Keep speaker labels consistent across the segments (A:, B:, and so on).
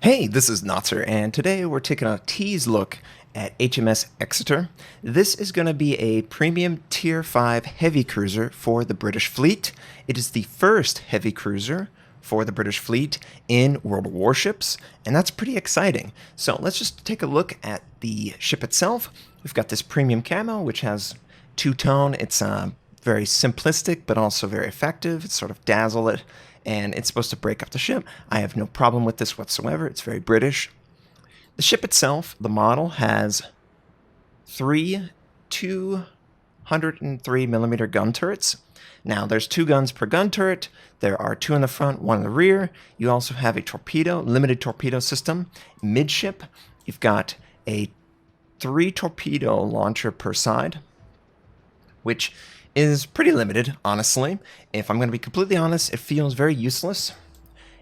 A: Hey, this is Notser, and today we're taking a tease look at HMS Exeter. This is going to be a premium Tier 5 heavy cruiser for the British fleet. It is the first heavy cruiser for the British fleet in World Warships, and that's pretty exciting. So let's just take a look at the ship itself. We've got this premium camo, which has two-tone. It's very simplistic, but also very effective. It's sort of dazzle it, and it's supposed to break up the ship. I have no problem with this whatsoever. It's very British. The ship itself, the model, has three 203mm gun turrets. Now, there's 2 guns per gun turret. There are 2 in the front, 1 in the rear. You also have a limited torpedo system. Midship, you've got a 3 torpedo launcher per side, which is pretty limited, honestly. If I'm going to be completely honest, it feels very useless.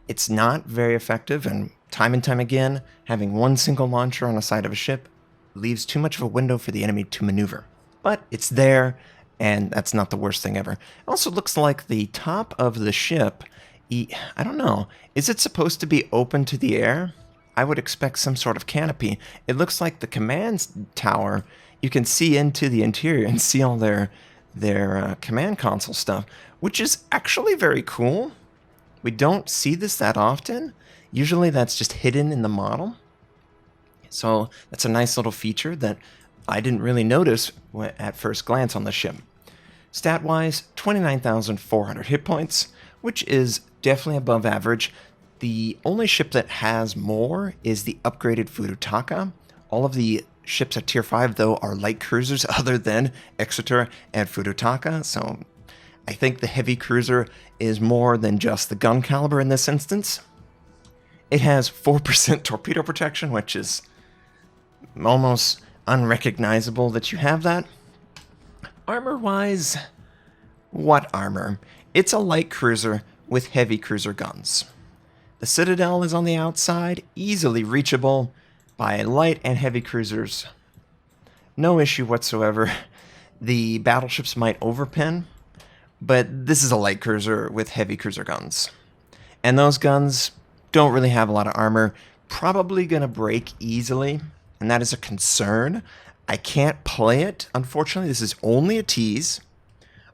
A: It's not very effective, and time again, having one single launcher on the side of a ship leaves too much of a window for the enemy to maneuver. But it's there, and that's not the worst thing ever. It also looks like the top of the ship, I don't know, is it supposed to be open to the air? I would expect some sort of canopy. It looks like the command tower, you can see into the interior and see all their command console stuff, which is actually very cool. We don't see this that often. Usually that's just hidden in the model. So that's a nice little feature that I didn't really notice at first glance on the ship. Stat-wise, 29,400 hit points, which is definitely above average. The only ship that has more is the upgraded Fudutaka. All of the ships at Tier 5, though, are light cruisers other than Exeter and Fudutaka, so I think the heavy cruiser is more than just the gun caliber in this instance. It has 4% torpedo protection, which is almost unrecognizable that you have that. Armor-wise, what armor? It's a light cruiser with heavy cruiser guns. The Citadel is on the outside, easily reachable by light and heavy cruisers. No issue whatsoever. The battleships might overpin, but this is a light cruiser with heavy cruiser guns. And those guns don't really have a lot of armor, probably going to break easily, and that is a concern. I can't play it, unfortunately. This is only a tease,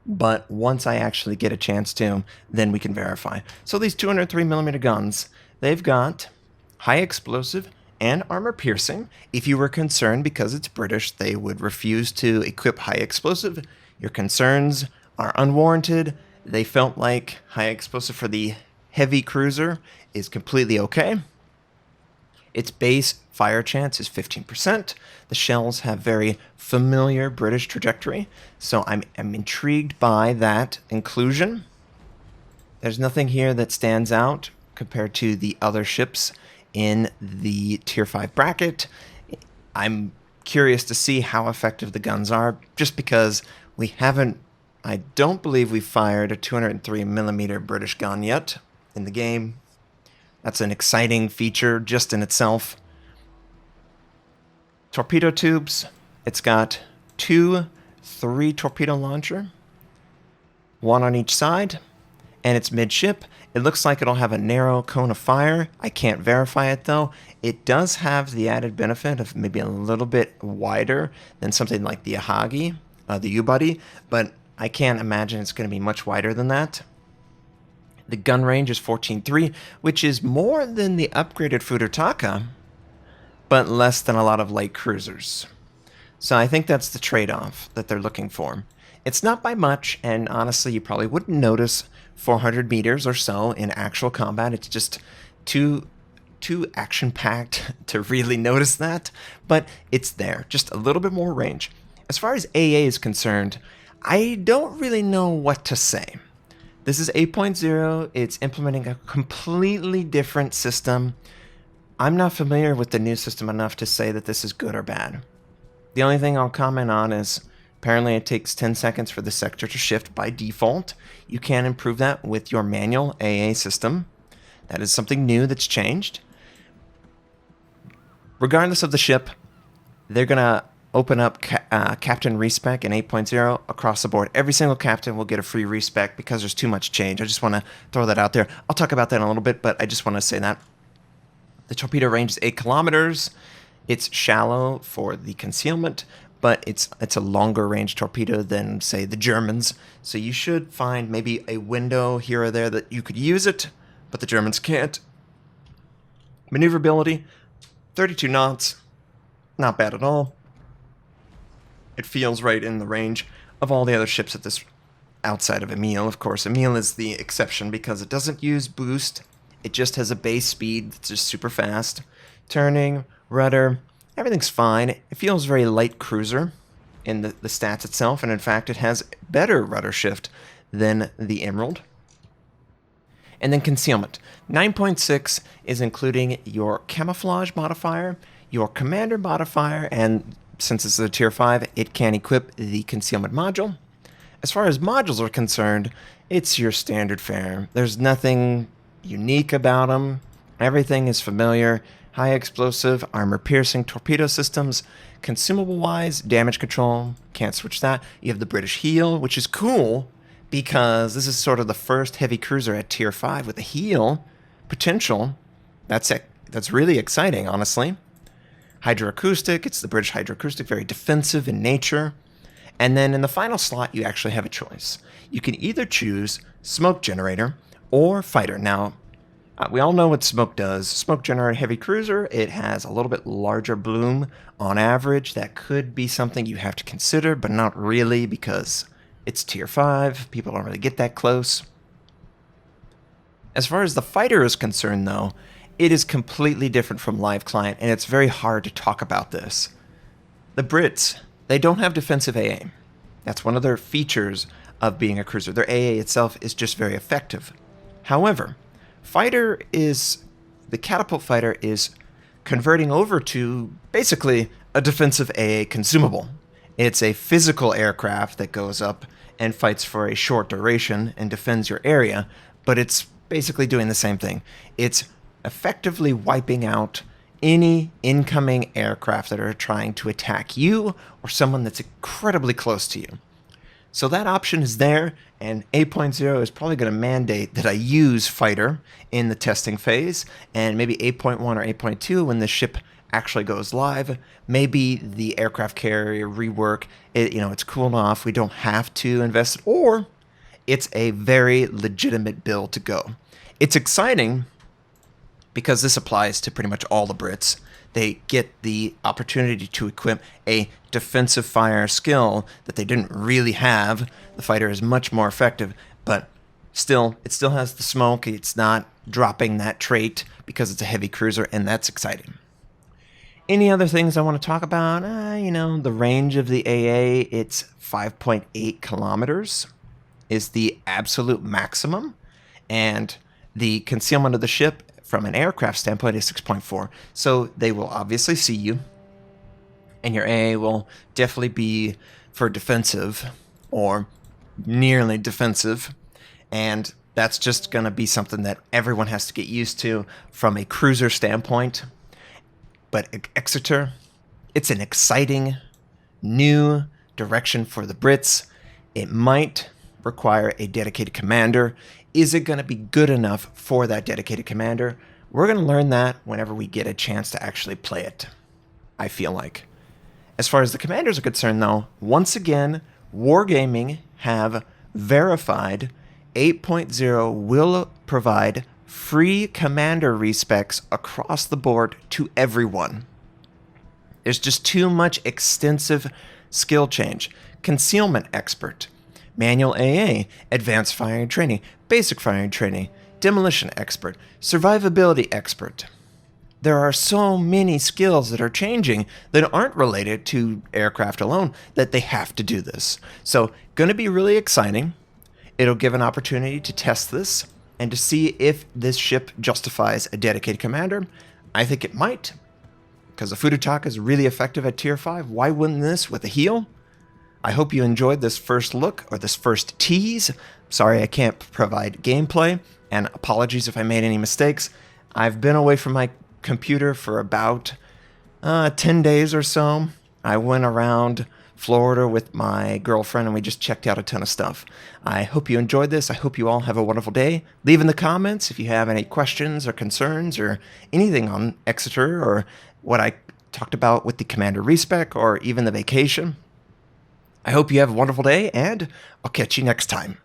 A: but once I actually get a chance to, then we can verify. So these 203mm guns, they've got high explosive and armor piercing. If you were concerned because it's British, they would refuse to equip high explosive. Your concerns are unwarranted. They felt like high explosive for the heavy cruiser is completely okay. Its base fire chance is 15%. The shells have very familiar British trajectory, so I'm intrigued by that inclusion. There's nothing here that stands out compared to the other ships in the Tier 5 bracket. I'm curious to see how effective the guns are, just because I don't believe we fired a 203mm British gun yet in the game. That's an exciting feature just in itself. Torpedo tubes, it's got 2 3 torpedo launcher, 1 on each side, and it's midship. It looks like it'll have a narrow cone of fire. I can't verify it though. It does have the added benefit of maybe a little bit wider than something like the Ahagi, the U-Buddy, but I can't imagine it's going to be much wider than that. The gun range is 14.3, which is more than the upgraded Fudutaka, but less than a lot of light cruisers. So I think that's the trade-off that they're looking for. It's not by much, and honestly, you probably wouldn't notice 400 meters or so in actual combat. It's just too action-packed to really notice that, but it's there. Just a little bit more range. As far as AA is concerned, I don't really know what to say. This is 8.0. It's implementing a completely different system. I'm not familiar with the new system enough to say that this is good or bad. The only thing I'll comment on is apparently it takes 10 seconds for the sector to shift by default. You can improve that with your manual AA system. That is something new that's changed. Regardless of the ship, they're going to open up Captain Respec in 8.0 across the board. Every single captain will get a free respec because there's too much change. I just want to throw that out there. I'll talk about that in a little bit, but I just want to say that. The torpedo range is 8 kilometers. It's shallow for the concealment, but it's a longer range torpedo than, say, the Germans. So you should find maybe a window here or there that you could use it, but the Germans can't. Maneuverability, 32 knots. Not bad at all. It feels right in the range of all the other ships at this, outside of Emile, of course. Emile is the exception because it doesn't use boost. It just has a base speed that's just super fast. Turning, rudder, everything's fine. It feels very light cruiser in the stats itself, and in fact it has better rudder shift than the Emerald. And then concealment. 9.6 is including your camouflage modifier, your commander modifier, and since it's a tier 5, it can equip the concealment module. As far as modules are concerned, it's your standard fare. There's nothing unique about them. Everything is familiar. High explosive, armor-piercing torpedo systems. Consumable-wise, damage control, can't switch that. You have the British heel, which is cool because this is sort of the first heavy cruiser at tier 5 with a heel potential. That's really exciting, honestly. Hydroacoustic, it's the British hydroacoustic, very defensive in nature. And then in the final slot, you actually have a choice. You can either choose smoke generator or fighter. Now, we all know what smoke does. Smoke generator heavy cruiser, it has a little bit larger bloom on average. That could be something you have to consider, but not really because it's tier 5. People don't really get that close. As far as the fighter is concerned, though, it is completely different from live client, and it's very hard to talk about this. The Brits, they don't have defensive AA. That's one of their features of being a cruiser. Their AA itself is just very effective. However, the catapult fighter is converting over to basically a defensive AA consumable. It's a physical aircraft that goes up and fights for a short duration and defends your area, but it's basically doing the same thing. It's effectively wiping out any incoming aircraft that are trying to attack you or someone that's incredibly close to you. So that option is there, and 8.0 is probably going to mandate that I use fighter in the testing phase, and maybe 8.1 or 8.2 when the ship actually goes live. Maybe the aircraft carrier rework, it's cooled off, we don't have to invest, or it's a very legitimate build to go. It's exciting because this applies to pretty much all the Brits. They get the opportunity to equip a defensive fire skill that they didn't really have. The fighter is much more effective, but still, it still has the smoke. It's not dropping that trait because it's a heavy cruiser, and that's exciting. Any other things I want to talk about? The range of the AA, it's 5.8 kilometers is the absolute maximum, and the concealment of the ship from an aircraft standpoint is 6.4. So they will obviously see you, and your AA will definitely be for defensive or nearly defensive, and that's just going to be something that everyone has to get used to from a cruiser standpoint. But Exeter, it's an exciting new direction for the Brits. It might require a dedicated commander. Is it going to be good enough for that dedicated commander? We're going to learn that whenever we get a chance to actually play it, I feel like. As far as the commanders are concerned, though, once again, Wargaming have verified 8.0 will provide free commander respecs across the board to everyone. There's just too much extensive skill change. Concealment expert, manual AA, advanced firing training, basic firing training, demolition expert, survivability expert. There are so many skills that are changing that aren't related to aircraft alone that they have to do this. So, going to be really exciting. It'll give an opportunity to test this and to see if this ship justifies a dedicated commander. I think it might, because the Fudutaka is really effective at tier 5. Why wouldn't this with a heel? I hope you enjoyed this first look, or this first tease. Sorry I can't provide gameplay, and apologies if I made any mistakes. I've been away from my computer for about 10 days or so. I went around Florida with my girlfriend, and we just checked out a ton of stuff. I hope you enjoyed this. I hope you all have a wonderful day. Leave in the comments if you have any questions or concerns or anything on Exeter or what I talked about with the Commander respec or even the vacation. I hope you have a wonderful day, and I'll catch you next time.